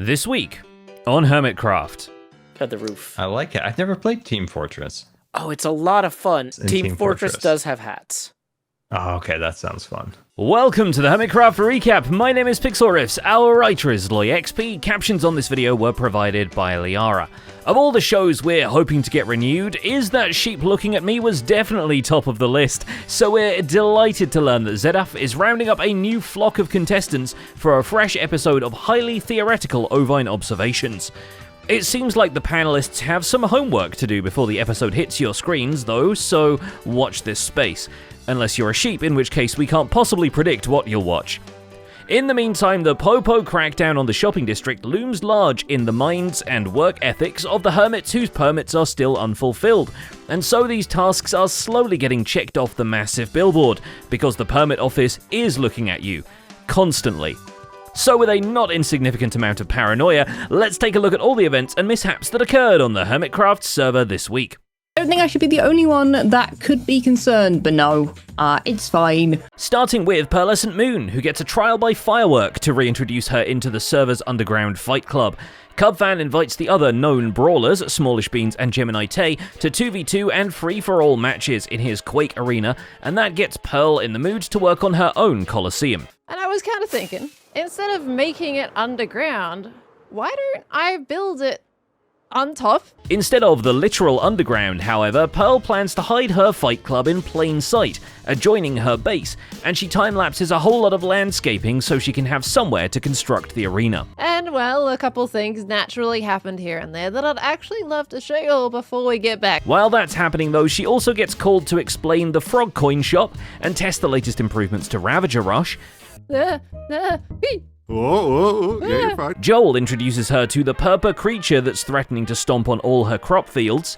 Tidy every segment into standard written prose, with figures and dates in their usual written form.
This week on Hermitcraft. Got the roof. I like it. I've never played Team Fortress. Oh, it's a lot of fun. In Team Fortress does have hats. Oh, okay, that sounds fun. Welcome to the Hermitcraft recap. My name is Pixelriffs. Our writer is LoyXP. Captions on this video were provided by Liara. Of all the shows we're hoping to get renewed, Is That Sheep Looking at Me was definitely top of the list, so we're delighted to learn that ZDAF is rounding up a new flock of contestants for a fresh episode of highly theoretical ovine observations. It seems like the panelists have some homework to do before the episode hits your screens, though, so watch this space. Unless you're a sheep, in which case we can't possibly predict what you'll watch. In the meantime, the Popo crackdown on the shopping district looms large in the minds and work ethics of the hermits whose permits are still unfulfilled, and so these tasks are slowly getting checked off the massive billboard, because the permit office is looking at you, constantly. So with a not insignificant amount of paranoia, let's take a look at all the events and mishaps that occurred on the Hermitcraft server this week. I don't think I should be the only one that could be concerned, but no, it's fine. Starting with Pearlescent Moon, who gets a trial by firework to reintroduce her into the server's underground fight club. Cubfan invites the other known brawlers, Smallish Beans and Gemini Tay, to 2v2 and free-for-all matches in his Quake arena, and that gets Pearl in the mood to work on her own Coliseum. And I was kind of thinking, instead of making it underground, why don't I build it on top? Instead of the literal underground, however, Pearl plans to hide her fight club in plain sight, adjoining her base, and she time-lapses a whole lot of landscaping so she can have somewhere to construct the arena. And well, a couple things naturally happened here and there that I'd actually love to show you all before we get back. While that's happening though, she also gets called to explain the Frog Coin Shop and test the latest improvements to Ravager Rush. Yeah, you're fine. Joel introduces her to the purple creature that's threatening to stomp on all her crop fields.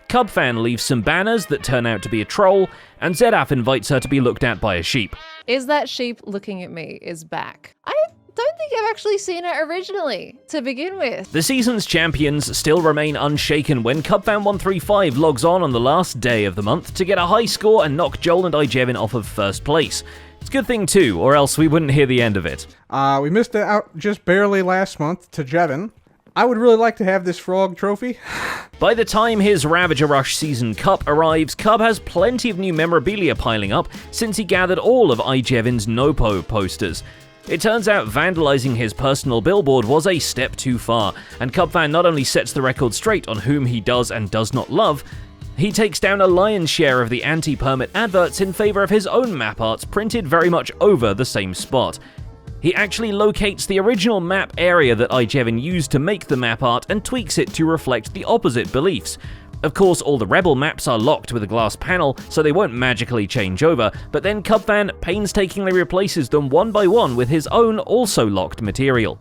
Cubfan leaves some banners that turn out to be a troll, and ZDAF invites her to be looked at by a sheep. Is That Sheep Looking at Me is back. I don't think I've actually seen it originally, to begin with. The season's champions still remain unshaken when Cubfan135 logs on the last day of the month to get a high score and knock Joel and Ijevin off of first place. It's a good thing too, or else we wouldn't hear the end of it. We missed it out just barely last month to Jevin. I would really like to have this frog trophy. By the time his Ravager Rush Season Cup arrives, Cub has plenty of new memorabilia piling up since he gathered all of Ijevin's Nopo posters. It turns out vandalizing his personal billboard was a step too far, and Cubfan not only sets the record straight on whom he does and does not love, he takes down a lion's share of the anti-permit adverts in favor of his own map arts printed very much over the same spot. He actually locates the original map area that Ijevin used to make the map art and tweaks it to reflect the opposite beliefs. Of course, all the Rebel maps are locked with a glass panel, so they won't magically change over, but then Cubfan painstakingly replaces them one by one with his own also locked material.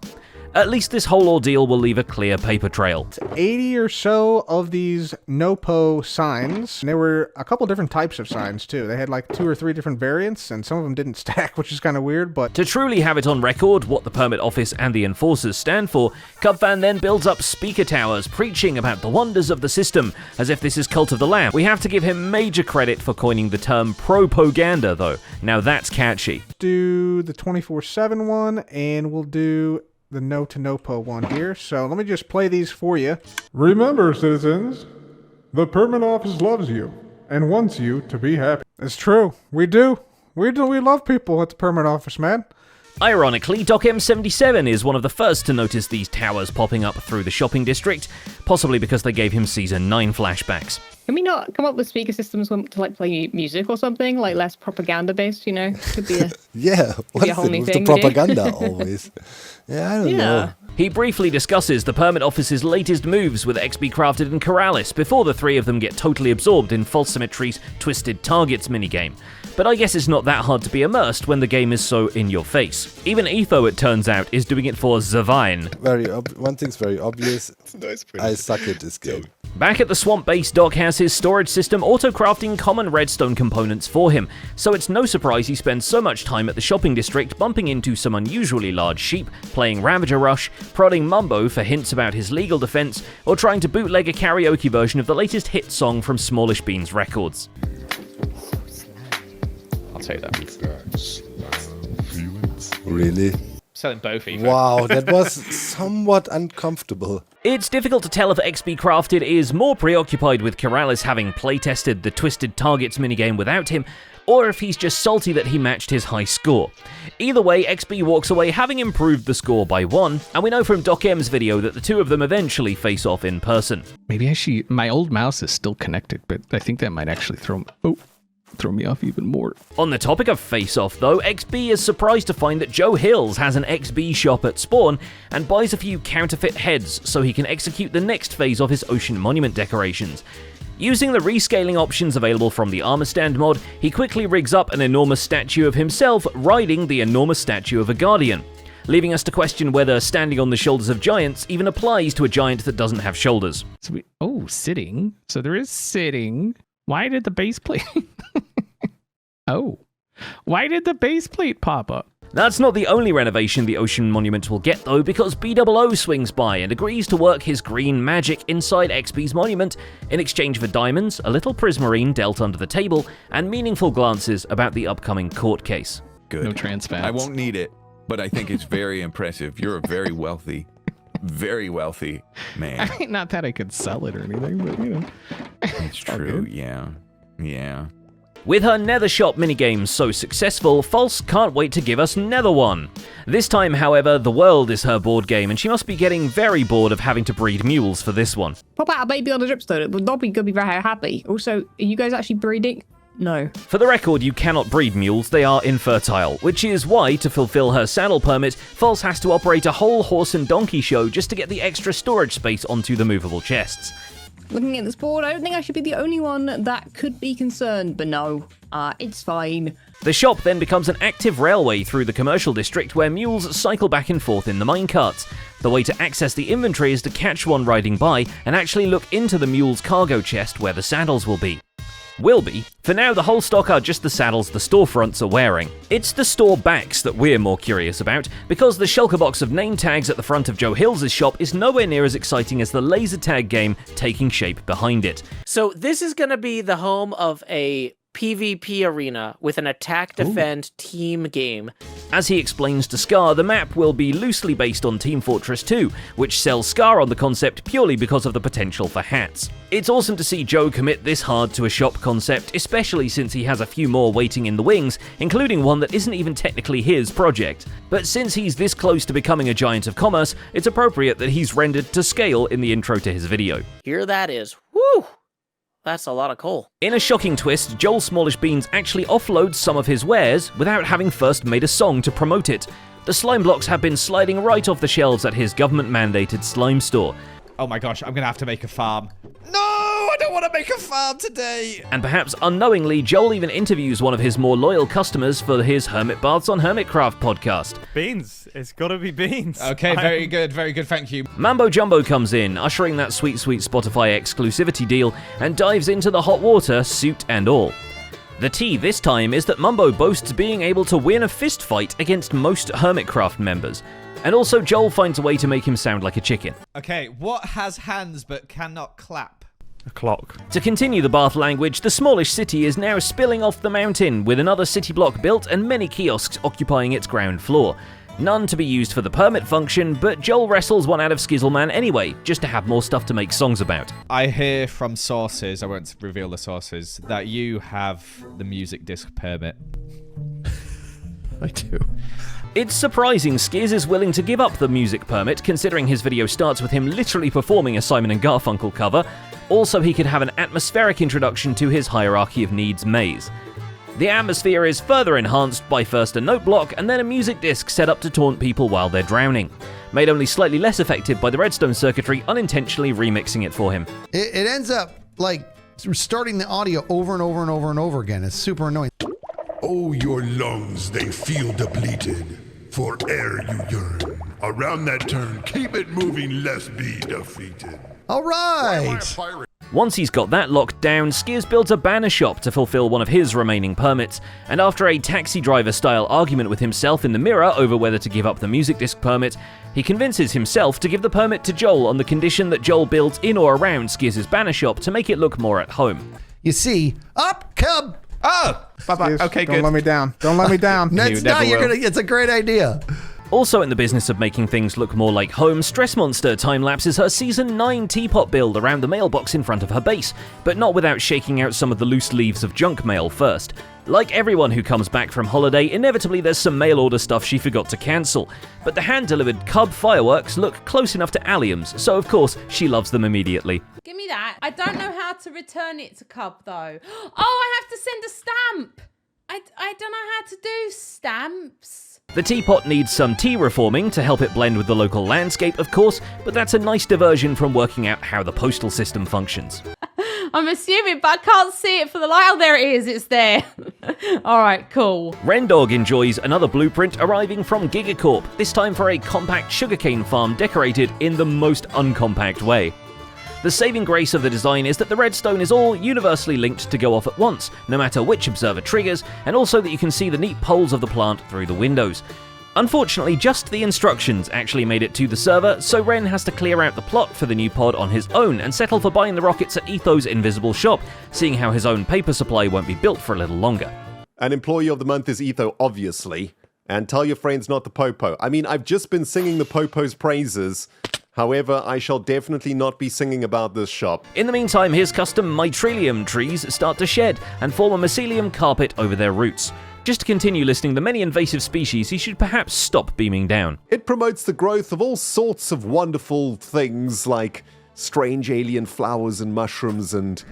At least this whole ordeal will leave a clear paper trail. 80 or so of these NoPo signs. And there were a couple different types of signs too. They had like 2 or 3 different variants, and some of them didn't stack, which is kind of weird, but To truly have it on record what the Permit Office and the Enforcers stand for, Cubfan then builds up speaker towers preaching about the wonders of the system, as if this is Cult of the Lamb. We have to give him major credit for coining the term propaganda though. Now that's catchy. do the 24/7 one, and we'll do the No to NoPo one here. So let me just play these for you. Remember, citizens, the permit office loves you and wants you to be happy. It's true. We do. We love people at the permit office, man. Ironically, Doc M77 is one of the first to notice these towers popping up through the shopping district, possibly because they gave him Season 9 flashbacks. Can we not come up with speaker systems to like play music or something, like less propaganda based, you know? Could be a Yeah, what's whole it new with the thing, dude? propaganda always? Yeah, I don't know. He briefly discusses the Permit Office's latest moves with XB Crafted and Corrales before the three of them get totally absorbed in False Symmetry's Twisted Targets minigame. But I guess it's not that hard to be immersed when the game is so in your face. Even Etho, it turns out, is doing it for Zavine. One thing's very obvious. I suck at this game. Back at the swamp base, Doc has his storage system auto-crafting common redstone components for him, so it's no surprise he spends so much time at the shopping district bumping into some unusually large sheep, playing Ravager Rush, prodding Mumbo for hints about his legal defense, or trying to bootleg a karaoke version of the latest hit song from Smallish Beans Records. I'll take that. Really? selling both even. Wow, that was somewhat uncomfortable. It's difficult to tell if XP Crafted is more preoccupied with Keralis having playtested the Twisted Targets minigame without him, or if he's just salty that he matched his high score. Either way, XP walks away having improved the score by 1, and we know from Doc M's video that the two of them eventually face off in person. Maybe my old mouse is still connected, but I think that might actually throw me off even more. On the topic of face-off though, XB is surprised to find that Joe Hills has an XB shop at Spawn and buys a few counterfeit heads so he can execute the next phase of his Ocean Monument decorations. Using the rescaling options available from the Armor Stand mod, he quickly rigs up an enormous statue of himself riding the enormous statue of a Guardian, leaving us to question whether standing on the shoulders of giants even applies to a giant that doesn't have shoulders. So sitting. So there is sitting. Why did the base plate... Why did the base plate pop up? That's not the only renovation the Ocean Monument will get though, because BOO swings by and agrees to work his green magic inside XB's monument in exchange for diamonds, a little prismarine dealt under the table, and meaningful glances about the upcoming court case. Good. No trans fats. I won't need it, but I think it's very impressive. You're a very wealthy man. I mean, not that I could sell it or anything, but you know. It's true, yeah. With her Nether Shop minigames so successful, False can't wait to give us Nether One. This time, however, the world is her board game, and she must be getting very bored of having to breed mules for this one. Pop out a baby on the dripstone. It would not be going to be very happy. Also, are you guys actually breeding? No. For the record, you cannot breed mules, they are infertile, which is why, to fulfill her saddle permit, False has to operate a whole horse and donkey show just to get the extra storage space onto the movable chests. Looking at this board, I don't think I should be the only one that could be concerned, but no, it's fine. The shop then becomes an active railway through the commercial district where mules cycle back and forth in the minecarts. The way to access the inventory is to catch one riding by and actually look into the mule's cargo chest where the saddles will be. For now, the whole stock are just the saddles the storefronts are wearing. It's the store backs that we're more curious about, because the shulker box of name tags at the front of Joe Hills' shop is nowhere near as exciting as the laser tag game taking shape behind it. So this is going to be the home of a PvP arena with an attack-defend team game. As he explains to Scar, the map will be loosely based on Team Fortress 2, which sells Scar on the concept purely because of the potential for hats. It's awesome to see Joe commit this hard to a shop concept, especially since he has a few more waiting in the wings, including one that isn't even technically his project. But since he's this close to becoming a giant of commerce, it's appropriate that he's rendered to scale in the intro to his video. Here that is. Woo! That's a lot of coal. In a shocking twist, Joel Smallish Beans actually offloads some of his wares without having first made a song to promote it. The slime blocks have been sliding right off the shelves at his government-mandated slime store. Oh my gosh, I'm going to have to make a farm. No, I don't want to make a farm today. And perhaps unknowingly, Joel even interviews one of his more loyal customers for his Hermit Baths on Hermitcraft podcast. Beans. It's got to be Beans. Okay, very good, thank you. Mambo Jumbo comes in, ushering that sweet Spotify exclusivity deal, and dives into the hot water, suit and all. The tea this time is that Mumbo boasts being able to win a fist fight against most Hermitcraft members. And also, Joel finds a way to make him sound like a chicken. Okay, what has hands but cannot clap? A clock. To continue the Bath language, the smallish city is now spilling off the mountain, with another city block built and many kiosks occupying its ground floor. None to be used for the permit function, but Joel wrestles one out of Skizzleman anyway, just to have more stuff to make songs about. I hear from sources, I won't reveal the sources, that you have the music disc permit. I do. It's surprising Skizz is willing to give up the music permit, considering his video starts with him literally performing a Simon & Garfunkel cover. Also, he could have an atmospheric introduction to his hierarchy of needs maze. The atmosphere is further enhanced by first a note block and then a music disc set up to taunt people while they're drowning, made only slightly less effective by the redstone circuitry unintentionally remixing it for him. It ends up like starting the audio over and over and over and over again. It's super annoying. Oh, your lungs, they feel depleted. For air you yearn. Around that turn, keep it moving, lest be defeated. All right. Once he's got that locked down, Skizz builds a banner shop to fulfill one of his remaining permits, and after a taxi driver-style argument with himself in the mirror over whether to give up the music disc permit, he convinces himself to give the permit to Joel on the condition that Joel builds in or around Skizz's banner shop to make it look more at home. You see, up, cub. Oh, bye-bye. Okay, good. Don't let me down. Don't let me down. It's a great idea. Also in the business of making things look more like home, Stress Monster time-lapses her Season 9 teapot build around the mailbox in front of her base, but not without shaking out some of the loose leaves of junk mail first. Like everyone who comes back from holiday, inevitably there's some mail order stuff she forgot to cancel, but the hand-delivered Cub fireworks look close enough to alliums, so of course she loves them immediately. Give me that. I don't know how to return it to Cub though. Oh, I have to send a stamp. I don't know how to do stamps. The teapot needs some tea reforming to help it blend with the local landscape, of course, but that's a nice diversion from working out how the postal system functions. I'm assuming, but I can't see it for the light. Oh, there it is. It's there. All right, cool. Rendog enjoys another blueprint arriving from Gigacorp, this time for a compact sugarcane farm decorated in the most uncompact way. The saving grace of the design is that the redstone is all universally linked to go off at once, no matter which observer triggers, and also that you can see the neat poles of the plant through the windows. Unfortunately, just the instructions actually made it to the server, so Ren has to clear out the plot for the new pod on his own and settle for buying the rockets at Etho's invisible shop, seeing how his own paper supply won't be built for a little longer. An employee of the month is Etho, obviously. And tell your friends not to popo. I mean, I've just been singing the popo's praises. However, I shall definitely not be singing about this shop. In the meantime, his custom mycelium trees start to shed and form a mycelium carpet over their roots. Just to continue listing the many invasive species, he should perhaps stop beaming down. It promotes the growth of all sorts of wonderful things like strange alien flowers and mushrooms and...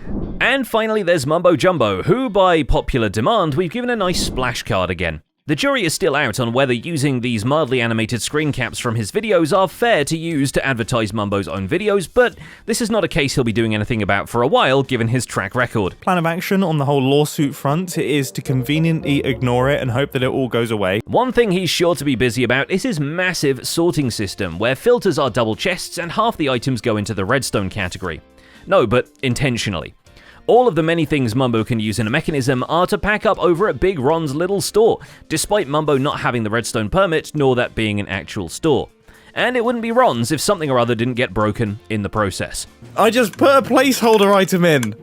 And finally there's Mumbo Jumbo, who by popular demand we've given a nice splash card again. The jury is still out on whether using these mildly animated screen caps from his videos are fair to use to advertise Mumbo's own videos, but this is not a case he'll be doing anything about for a while, given his track record. Plan of action on the whole lawsuit front is to conveniently ignore it and hope that it all goes away. One thing he's sure to be busy about is his massive sorting system, where filters are double chests and half the items go into the redstone category. No, but intentionally. All of the many things Mumbo can use in a mechanism are to pack up over at Big Ron's little store, despite Mumbo not having the redstone permit, nor that being an actual store. And it wouldn't be Ron's if something or other didn't get broken in the process. I just put a placeholder item in.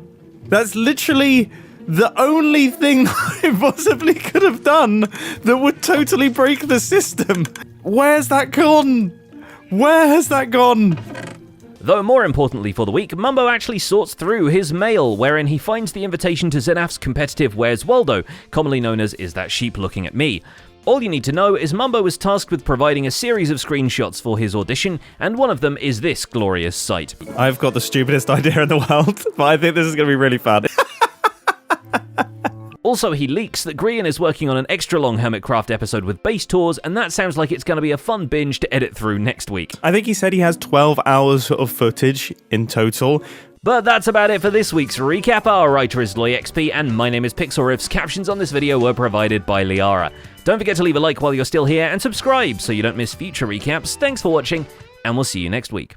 That's literally the only thing I possibly could have done that would totally break the system. Where's that gone? Where has that gone? Though more importantly for the week, Mumbo actually sorts through his mail, wherein he finds the invitation to Zenaf's competitive Where's Waldo, commonly known as Is That Sheep Looking at Me? All you need to know is Mumbo was tasked with providing a series of screenshots for his audition, and one of them is this glorious sight. I've got the stupidest idea in the world, but I think this is going to be really fun. Also, he leaks that Grian is working on an extra-long Hermitcraft episode with base tours, and that sounds like it's going to be a fun binge to edit through next week. I think he said he has 12 hours of footage in total. But that's about it for this week's recap. Our writer is LoyXP, and my name is PixelRiffs. Captions on this video were provided by Liara. Don't forget to leave a like while you're still here, and subscribe so you don't miss future recaps. Thanks for watching, and we'll see you next week.